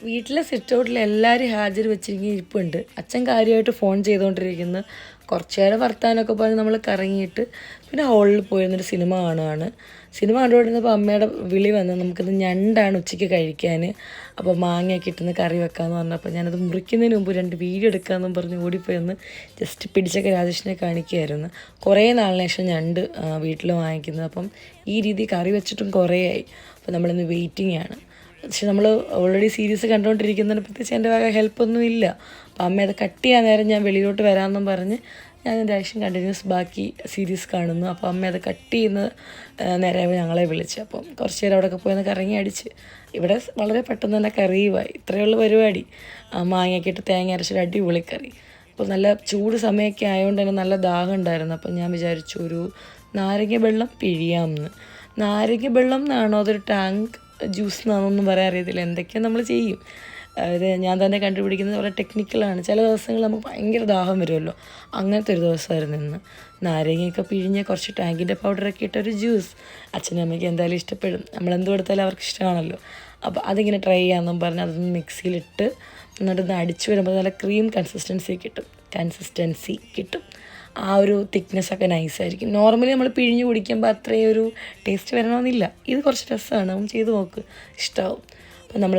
വീട്ടിലെ സിറ്റ് ഔട്ടിൽ എല്ലാവരും ഹാജർ വെച്ചിരിക്കുന്ന ഇരിപ്പുണ്ട്. അച്ഛൻ കാര്യമായിട്ട് ഫോൺ ചെയ്തുകൊണ്ടിരിക്കുന്നു. കുറച്ച് നേരം വർത്താനമൊക്കെ പറഞ്ഞ് നമ്മൾ കറങ്ങിയിട്ട് പിന്നെ ഹോളിൽ പോയിരുന്നൊരു സിനിമ കാണുകയാണ്. സിനിമ കണ്ടുകൊണ്ടിരുന്നപ്പോൾ അമ്മയുടെ വിളി വന്ന് നമുക്കിത് ഞണ്ടാണ് ഉച്ചയ്ക്ക് കഴിക്കാൻ, അപ്പോൾ മാങ്ങയൊക്കെ ഇട്ടുന്ന കറി വെക്കാമെന്ന് പറഞ്ഞപ്പോൾ ഞാനത് മുറിക്കുന്നതിന് മുമ്പ് 2 വീഡിയോ എടുക്കാമെന്നും പറഞ്ഞ് ഓടിപ്പോയെന്ന് ജസ്റ്റ് പിടിച്ചൊക്കെ രാജേഷിനെ കാണിക്കുകയായിരുന്നു. കുറേ നാളിന് ശേഷം ഞണ്ട് വീട്ടിൽ വാങ്ങിക്കുന്നത്. അപ്പം ഈ രീതി കറി വെച്ചിട്ടും കുറേ ആയി. അപ്പോൾ നമ്മളിന്ന് വെയിറ്റിംഗ് ആണ്. പക്ഷെ നമ്മൾ ഓൾറെഡി സീരീസ് കണ്ടുകൊണ്ടിരിക്കുന്നതിന് പ്രത്യേകിച്ച് എൻ്റെ വക ഹെൽപ്പൊന്നും ഇല്ല. അപ്പോൾ അമ്മ അത് കട്ട് ചെയ്യാൻ നേരം ഞാൻ വെളിയിലോട്ട് വരാമെന്നും പറഞ്ഞ് ഞാൻ രാഷ്യം കണ്ടിന്യൂസ് ബാക്കി സീരീസ് കാണുന്നു. അപ്പോൾ അമ്മ അത് കട്ട് ചെയ്യുന്ന നേരം ഞങ്ങളെ വിളിച്ച് അപ്പം കുറച്ച് നേരം അവിടെയൊക്കെ പോയി കറങ്ങി അടിച്ച് ഇവിടെ വളരെ പെട്ടെന്ന് തന്നെ കറിയുമായി. ഇത്രയേ ഉള്ളൂ പരിപാടി. മാങ്ങയൊക്കെ ഇട്ട് തേങ്ങ അരച്ചൊരു അടിപൊളി കറി. അപ്പോൾ നല്ല ചൂട് സമയമൊക്കെ ആയതുകൊണ്ട് തന്നെ നല്ല ദാഹം ഉണ്ടായിരുന്നു. അപ്പം ഞാൻ വിചാരിച്ചു ഒരു നാരങ്ങ വെള്ളം പിഴിയാമെന്ന്. നാരങ്ങ വെള്ളം എന്നാണോ അതൊരു ടാങ്ക് ജ്യൂസ് എന്നാണെന്നൊന്നും പറയാൻ അറിയത്തില്ല. എന്തൊക്കെയാണ് നമ്മൾ ചെയ്യും. അത് ഞാൻ തന്നെ കണ്ടുപിടിക്കുന്നത് വളരെ ടെക്നിക്കലാണ്. ചില ദിവസങ്ങൾ നമുക്ക് ഭയങ്കര ദാഹം വരുമല്ലോ, അങ്ങനത്തെ ഒരു ദിവസമായിരുന്നു ഇന്ന്. നാരങ്ങയൊക്കെ പിഴിഞ്ഞ് കുറച്ച് ടാങ്കിൻ്റെ പൗഡറൊക്കെ ഇട്ടൊരു ജ്യൂസ് അച്ഛനും അമ്മയ്ക്ക് എന്തായാലും ഇഷ്ടപ്പെടും. നമ്മളെന്ത് കൊടുത്താലും അവർക്ക് ഇഷ്ടമാണല്ലോ. അപ്പോൾ അതിങ്ങനെ ട്രൈ ചെയ്യാമെന്നും പറഞ്ഞ് അതൊന്ന് മിക്സിയിലിട്ട് എന്നിട്ടൊന്ന് അടിച്ച് വരുമ്പോൾ നല്ല ക്രീം കൺസിസ്റ്റൻസി കിട്ടും. ആ ഒരു തിക്നെസ്സൊക്കെ നൈസായിരിക്കും. നോർമലി നമ്മൾ പിഴിഞ്ഞ് കുടിക്കുമ്പോൾ അത്രയും ഒരു ടേസ്റ്റ് വരണമെന്നില്ല. ഇത് കുറച്ച് രസമാണ്, നമ്മൾ ചെയ്ത് നോക്ക്, ഇഷ്ടമാവും. അപ്പം നമ്മൾ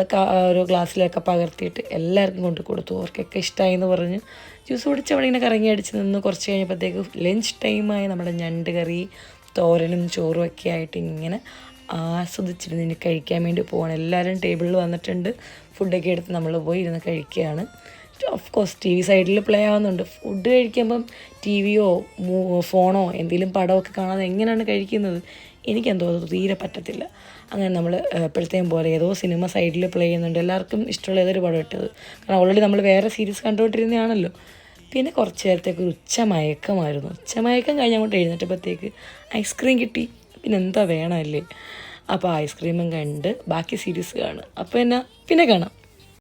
ഒരു ഗ്ലാസ്സിലൊക്കെ പകർത്തിയിട്ട് എല്ലാവർക്കും കൊണ്ട് കൊടുത്തു. അവർക്കൊക്കെ ഇഷ്ടമായി എന്ന് പറഞ്ഞ് ജ്യൂസ് കുടിച്ച് അവിടെ ഇങ്ങനെ കറങ്ങി അടിച്ച് നിന്ന് കുറച്ച് കഴിഞ്ഞപ്പോഴത്തേക്ക് ലഞ്ച് ടൈമായി. നമ്മുടെ ഞണ്ട് കറി തോരനും ചോറും ഒക്കെ ആയിട്ട് ഇങ്ങനെ ആസ്വദിച്ചിരുന്ന് ഇനി കഴിക്കാൻ വേണ്ടി പോകണം. എല്ലാവരും ടേബിളിൽ വന്നിട്ടുണ്ട്. ഫുഡൊക്കെ എടുത്ത് നമ്മൾ പോയി ഇരുന്ന് കഴിക്കുകയാണ്. ഓഫ് കോഴ്സ് ടി വി സൈഡിൽ പ്ലേ ആവുന്നുണ്ട്. ഫുഡ് കഴിക്കുമ്പം ടി വിയോ ഫോണോ എന്തെങ്കിലും പടമൊക്കെ കാണാതെ എങ്ങനെയാണ് കഴിക്കുന്നത്? എനിക്കെന്തോ അത് തീരെ പറ്റത്തില്ല. അങ്ങനെ നമ്മൾ എപ്പോഴത്തേയും പോലെ ഏതോ സിനിമ സൈഡിൽ പ്ലേ ചെയ്യുന്നുണ്ട്. എല്ലാവർക്കും ഇഷ്ടമുള്ള ഏതൊരു പടം ഇട്ടത്. കാരണം ഓൾറെഡി നമ്മൾ വേറെ സീരീസ് കണ്ടുകൊണ്ടിരുന്നതാണല്ലോ. പിന്നെ കുറച്ച് നേരത്തേക്ക് ഒരു ഉച്ചമയക്കമായിരുന്നു. ഉച്ചമയക്കം കഴിഞ്ഞ് അങ്ങോട്ട് എഴുന്നേറ്റപ്പോഴത്തേക്ക് ഐസ്ക്രീം കിട്ടി. പിന്നെ എന്താ വേണമല്ലേ. അപ്പോൾ ഐസ്ക്രീമും കണ്ട് ബാക്കി സീരീസ് കാണും. അപ്പോൾ പിന്നെ കാണാം.